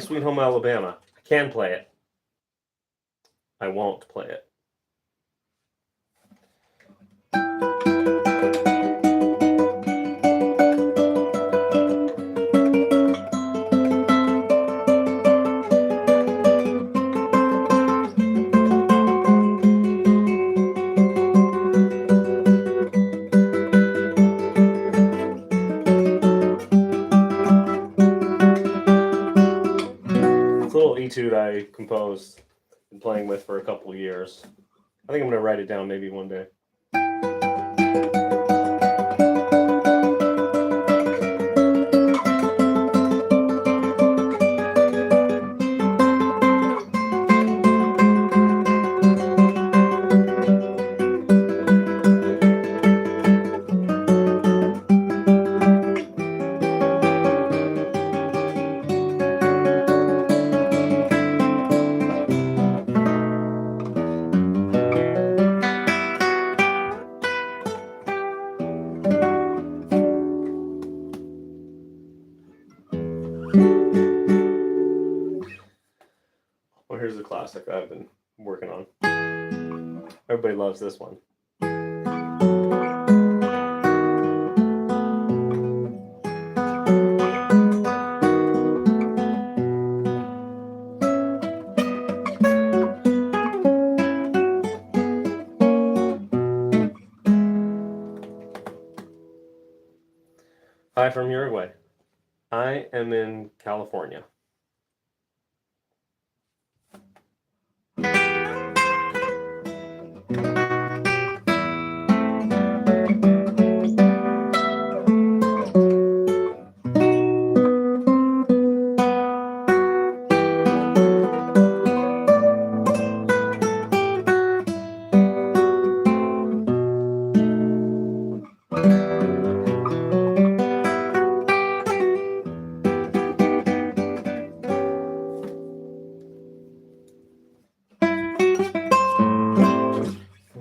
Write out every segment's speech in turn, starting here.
Sweet Home Alabama. I can play it. I won't play it. Etude I composed and playing with for a couple of years. I think I'm going to write it down maybe one day. Well, here's a classic I've been working on. Everybody loves this one. Hi from Uruguay. I am in California.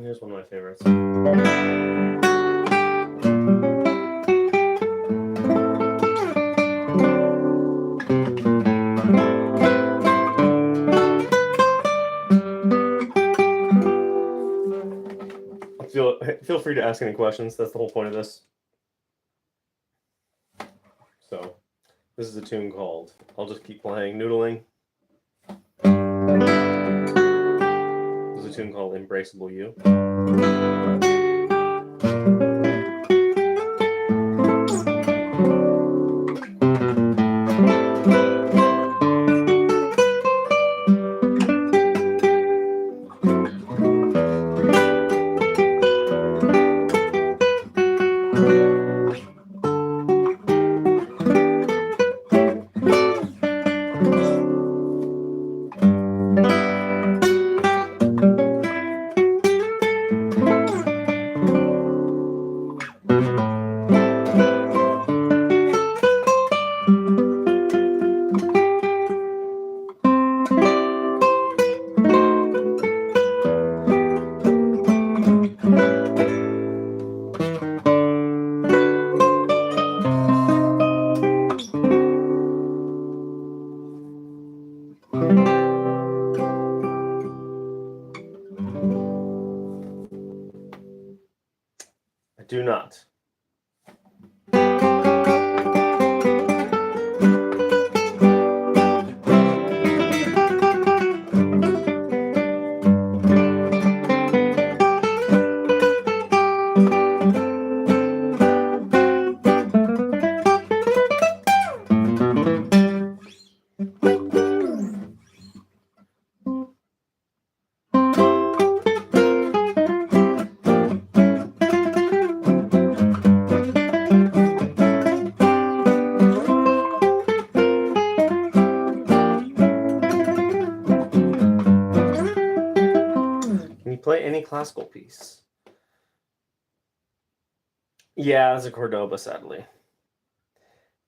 Here's one of my favorites. Feel free to ask any questions. That's the whole point of this. So, this is a tune called, I'll just keep playing, Noodling. This is a tune called Embraceable You. I do not. Play any classical piece. Yeah, it's a Cordoba, sadly.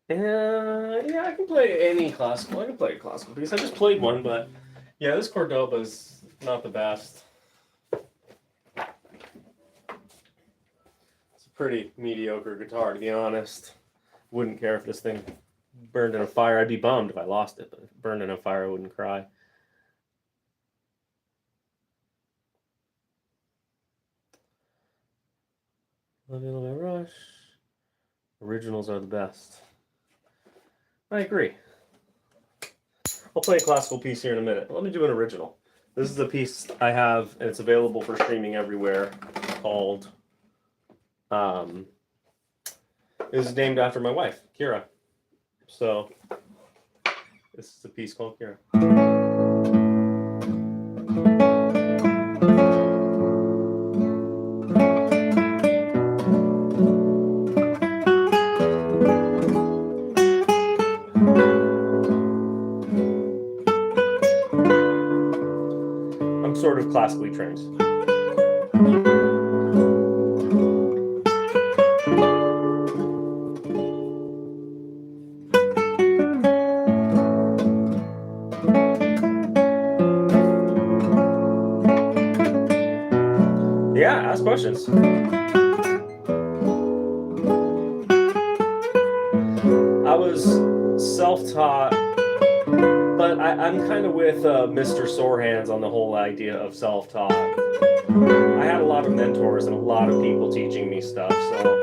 Yeah, I can play any classical. I can play a classical piece. I just played one, but yeah, this Cordoba's not the best. It's a pretty mediocre guitar, to be honest. Wouldn't care if this thing burned in a fire, I'd be bummed if I lost it, but if it burned in a fire, I wouldn't cry. Love You, Love You, Rush. Originals are the best. I agree. I'll play a classical piece here in a minute. Let me do an original. This is a piece I have, and it's available for streaming everywhere, called, it is named after my wife, Kira. So, this is a piece called Kira. I'm sort of classically trained. Yeah, ask questions. I was self-taught, but I'm kind of with Mr. Sorehands on the whole idea of self-taught. I had a lot of mentors and a lot of people teaching me stuff, so.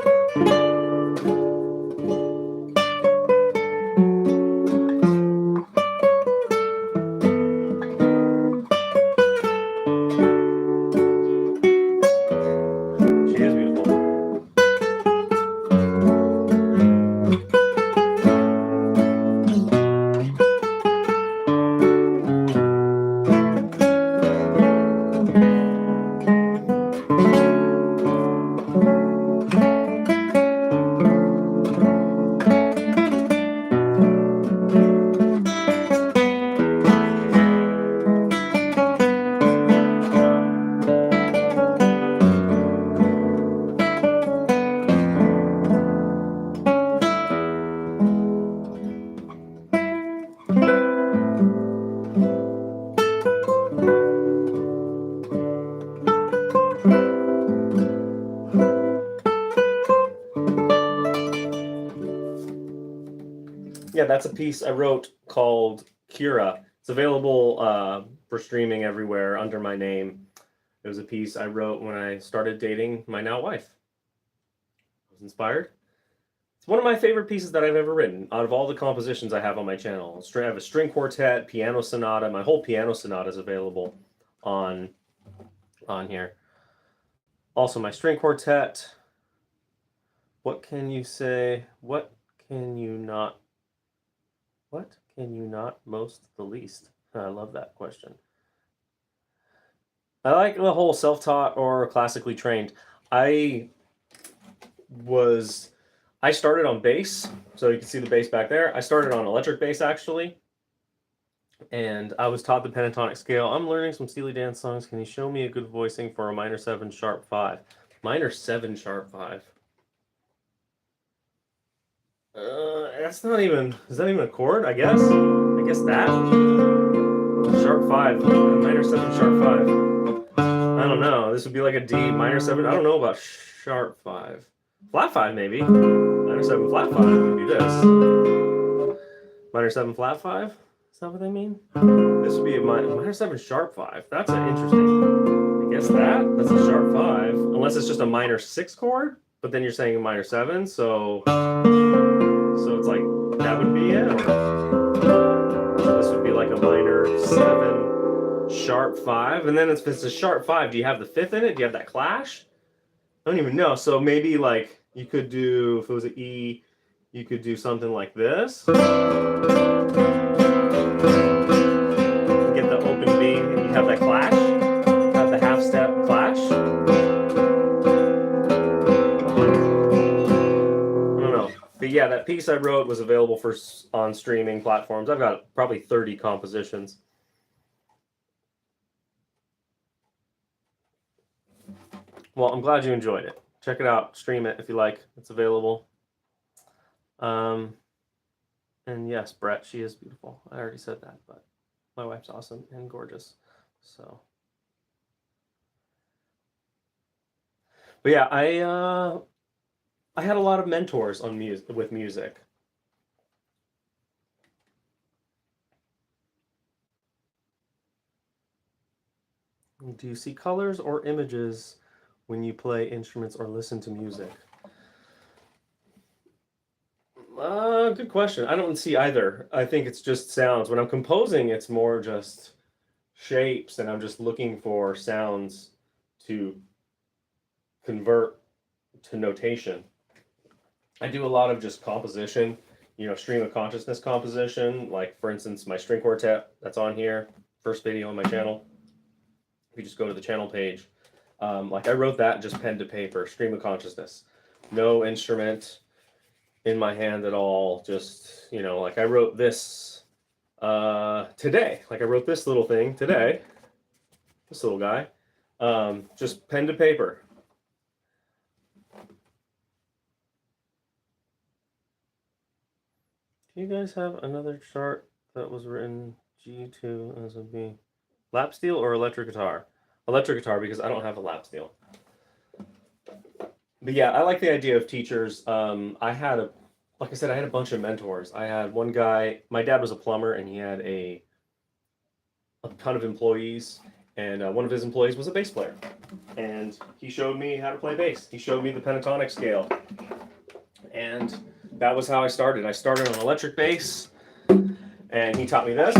She is beautiful. Yeah, that's a piece I wrote called Kira. It's available for streaming everywhere under my name. It was a piece I wrote when I started dating my now wife. I was inspired. It's one of my favorite pieces that I've ever written out of all the compositions I have on my channel. I have a string quartet, piano sonata. My whole piano sonata is available on here. Also, my string quartet. What can you say? What can you not most the least? I love that question. I like the whole self-taught or classically trained. I started on bass, so you can see the bass back there. I started on electric bass, actually, and I was taught the pentatonic scale. I'm learning some Steely Dan songs. Can you show me a good voicing for a minor 7 sharp 5? Minor 7 sharp 5. That's not even, is that even a chord? I guess that. Sharp 5, minor 7 sharp 5. I don't know. This would be like a D, minor 7. I don't know about sharp 5. Flat 5, maybe. Minor 7 flat 5 would be this. Minor 7 flat 5? Is that what they mean? This would be a minor 7 sharp 5. That's an interesting. I guess that's a sharp 5. Unless it's just a minor 6 chord, but then you're saying a minor 7, so it's like that would be it. Or this would be like a minor 7 sharp 5. And then if it's a sharp 5, do you have the 5th in it? Do you have that clash? I don't even know. So maybe like you could do, if it was an E, you could do something like this. Get the open B, and you have that clash. Have the half step clash. I don't know. But yeah, that piece I wrote was available on streaming platforms. I've got probably 30 compositions. Well, I'm glad you enjoyed it. Check it out. Stream it if you like. It's available. And yes, Brett, she is beautiful. I already said that, but my wife's awesome and gorgeous. So, but yeah, I had a lot of mentors with music. Do you see colors or images when you play instruments or listen to music? Good question. I don't see either. I think it's just sounds. When I'm composing, it's more just shapes, and I'm just looking for sounds to convert to notation. I do a lot of just composition, stream of consciousness composition. Like, for instance, my string quartet that's on here, first video on my channel. If you just go to the channel page, like I wrote that just pen to paper, stream of consciousness, no instrument in my hand at all. Just, like I wrote this today. Like I wrote this little thing today, this little guy, just pen to paper. Do you guys have another chart that was written G2 as a B? Lap steel or electric guitar? Electric guitar, because I don't have a lap steel. But yeah, I like the idea of teachers. Like I said, I had a bunch of mentors. I had one guy, my dad was a plumber, and he had a ton of employees, and one of his employees was a bass player. And he showed me how to play bass. He showed me the pentatonic scale. And that was how I started. I started on electric bass, and he taught me this.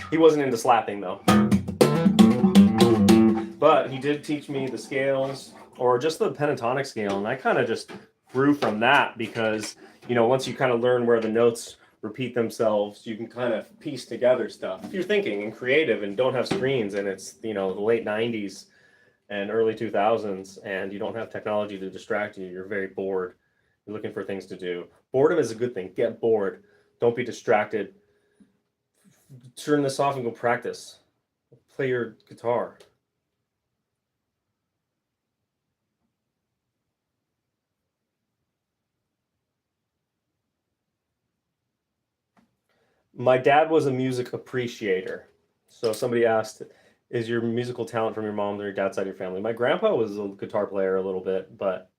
He wasn't into slapping though. But he did teach me the scales, or just the pentatonic scale, and I kind of just grew from that because, once you kind of learn where the notes repeat themselves, you can kind of piece together stuff. If you're thinking and creative and don't have screens, and it's, the late 90s and early 2000s, and you don't have technology to distract you, you're very bored. You're looking for things to do. Boredom is a good thing. Get bored. Don't be distracted. Turn this off and go practice. Play your guitar. My dad was a music appreciator. So somebody asked, is your musical talent from your mom or your dad's side of your family? My grandpa was a guitar player a little bit, but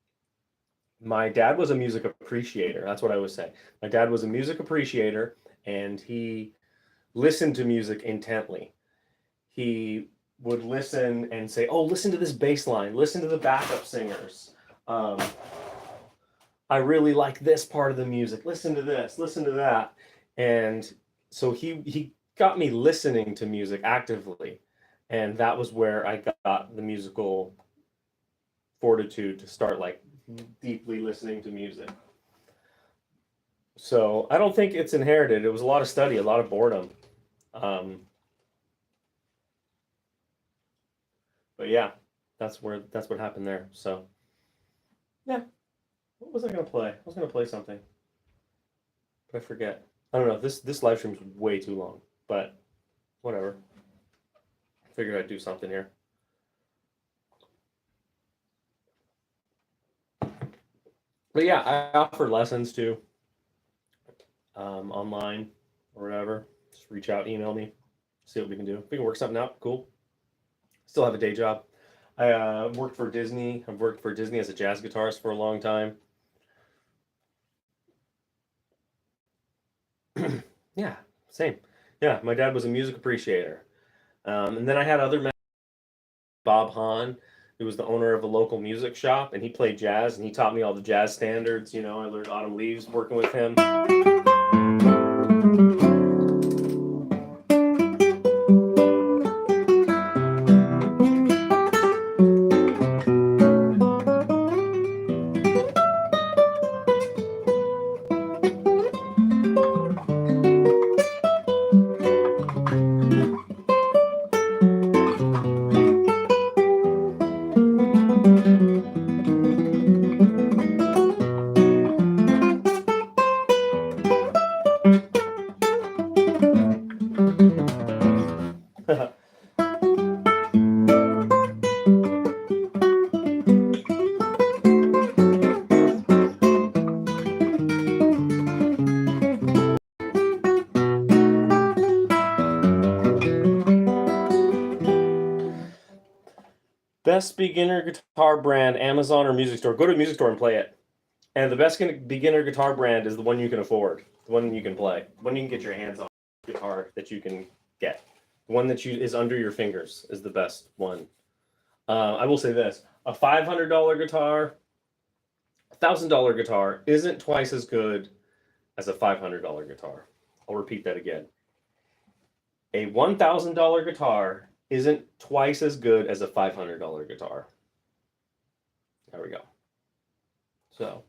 my dad was a music appreciator. That's what I would say. My dad was a music appreciator, and he listened to music intently. He would listen and say, oh, listen to this bass line, listen to the backup singers. I really like this part of the music. Listen to this, listen to that. And so he got me listening to music actively. And that was where I got the musical fortitude to start like deeply listening to music. So I don't think it's inherited. It was a lot of study, a lot of boredom. But yeah, that's what happened there. So yeah, what was I gonna play? I was gonna play something, but I forget. I don't know. This live stream is way too long, but whatever. I figured I'd do something here. But yeah, I offer lessons too, online or whatever. Just reach out, email me, see what we can do. If we can work something out, cool. Still have a day job. I worked for Disney. I've worked for Disney as a jazz guitarist for a long time. Yeah, same. Yeah, my dad was a music appreciator. And then I had other mentors. Bob Hahn, who was the owner of a local music shop, and he played jazz, and he taught me all the jazz standards. I learned Autumn Leaves working with him. Best beginner guitar brand, Amazon or music store? Go to a music store and play it. And the best beginner guitar brand is the one you can afford, the one you can play, the one you can get your hands on, guitar that you can get. The one that is under your fingers is the best one. I will say this: a $500 guitar, $1,000 guitar isn't twice as good as a $500 guitar. I'll repeat that again. A $1,000 guitar isn't twice as good as a $500 guitar. There we go. So,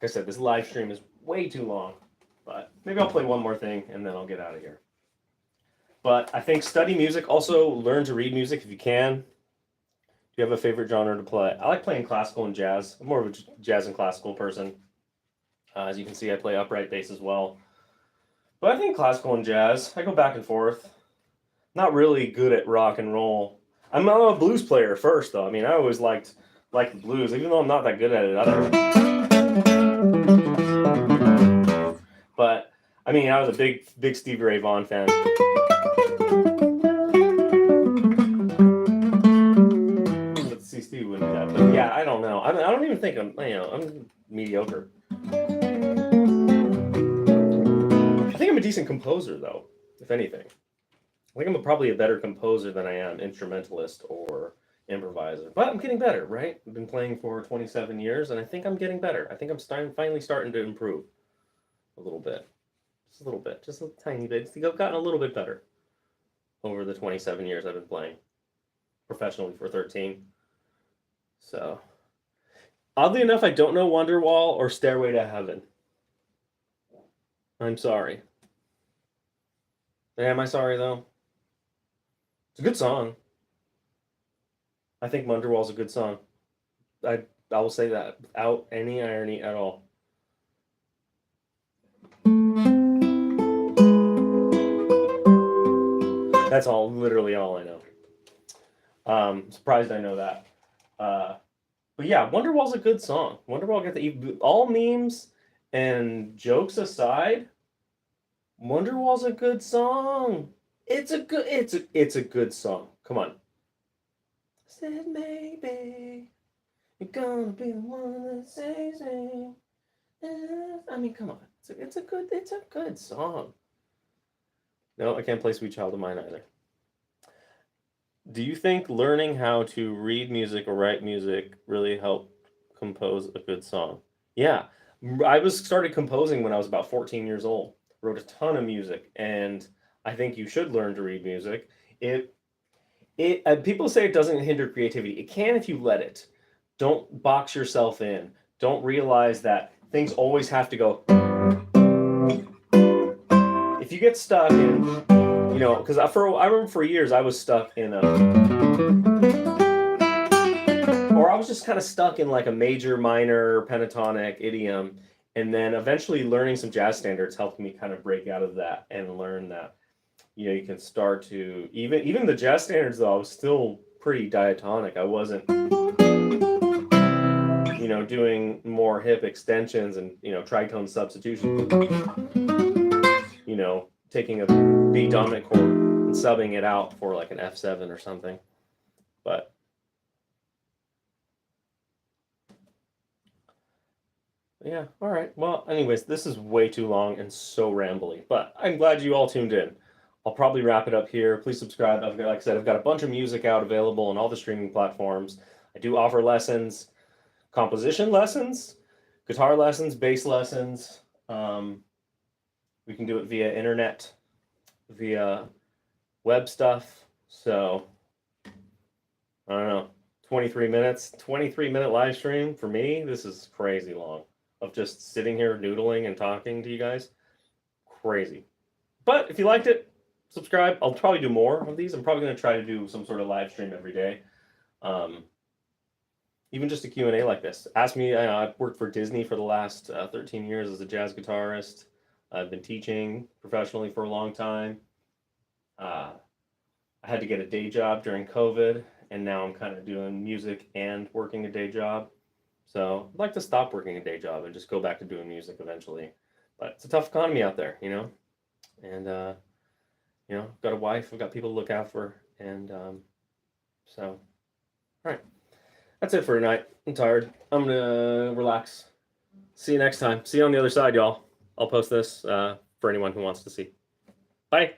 like I said, this live stream is way too long, but maybe I'll play one more thing and then I'll get out of here. But I think study music. Also, learn to read music if you can. Do you have a favorite genre to play? I like playing classical and jazz. I'm more of a jazz and classical person. As you can see, I play upright bass as well. But I think classical and jazz, I go back and forth. Not really good at rock and roll. I'm a blues player first, though. I mean, I always liked the blues, even though I'm not that good at it. But I mean, I was a big Stevie Ray Vaughan fan. Let's see, Stevie wouldn't do that. But yeah, I don't know. I don't even think I'm mediocre. I think I'm a decent composer, though, if anything. I think I'm probably a better composer than I am instrumentalist or improviser. But I'm getting better, right? I've been playing for 27 years, and I think I'm getting better. I think I'm finally starting to improve a little bit. Just a little bit. Just a tiny bit. I think I've gotten a little bit better over the 27 years I've been playing professionally for 13. So, oddly enough, I don't know Wonderwall or Stairway to Heaven. I'm sorry. Am I sorry, though? It's a good song. I think Wonderwall's a good song. I will say that without any irony at all. That's literally all I know. Surprised I know that. But yeah, Wonderwall's a good song. Wonderwall all memes and jokes aside, Wonderwall's a good song. It's a good song. Come on. Said maybe you're gonna be the one that saves me. I mean, come on. It's a good song. No, I can't play Sweet Child of Mine either. Do you think learning how to read music or write music really helped compose a good song? Yeah. I started composing when I was about 14 years old. Wrote a ton of music, and I think you should learn to read music. People say it doesn't hinder creativity. It can if you let it. Don't box yourself in. Don't realize that things always have to go. If you get stuck in, because I remember for years I was stuck in or I was just kind of stuck in like a major, minor, pentatonic idiom, and then eventually learning some jazz standards helped me kind of break out of that and learn that, you can start to even the jazz standards, though I was still pretty diatonic. I wasn't, doing more hip extensions and tritone substitution. Taking a B dominant chord and subbing it out for like an F7 or something. But yeah, all right. Well, anyways, this is way too long and so rambly, but I'm glad you all tuned in. I'll probably wrap it up here. Please subscribe. Like I said, I've got a bunch of music out available on all the streaming platforms. I do offer lessons, composition lessons, guitar lessons, bass lessons. We can do it via internet, via web stuff. So, I don't know, 23 minutes, 23-minute live stream. For me, this is crazy long of just sitting here noodling and talking to you guys. Crazy. But if you liked it, subscribe. I'll probably do more of these. I'm probably going to try to do some sort of live stream every day. Even just a Q&A like this. Ask me. I've worked for Disney for the last 13 years as a jazz guitarist. I've been teaching professionally for a long time. I had to get a day job during COVID, and now I'm kind of doing music and working a day job. So I'd like to stop working a day job and just go back to doing music eventually. But it's a tough economy out there, And, I've got a wife, I've got people to look out for, and so, all right. That's it for tonight. I'm tired. I'm going to relax See you next time. See you on the other side, y'all. I'll post this for anyone who wants to see. Bye.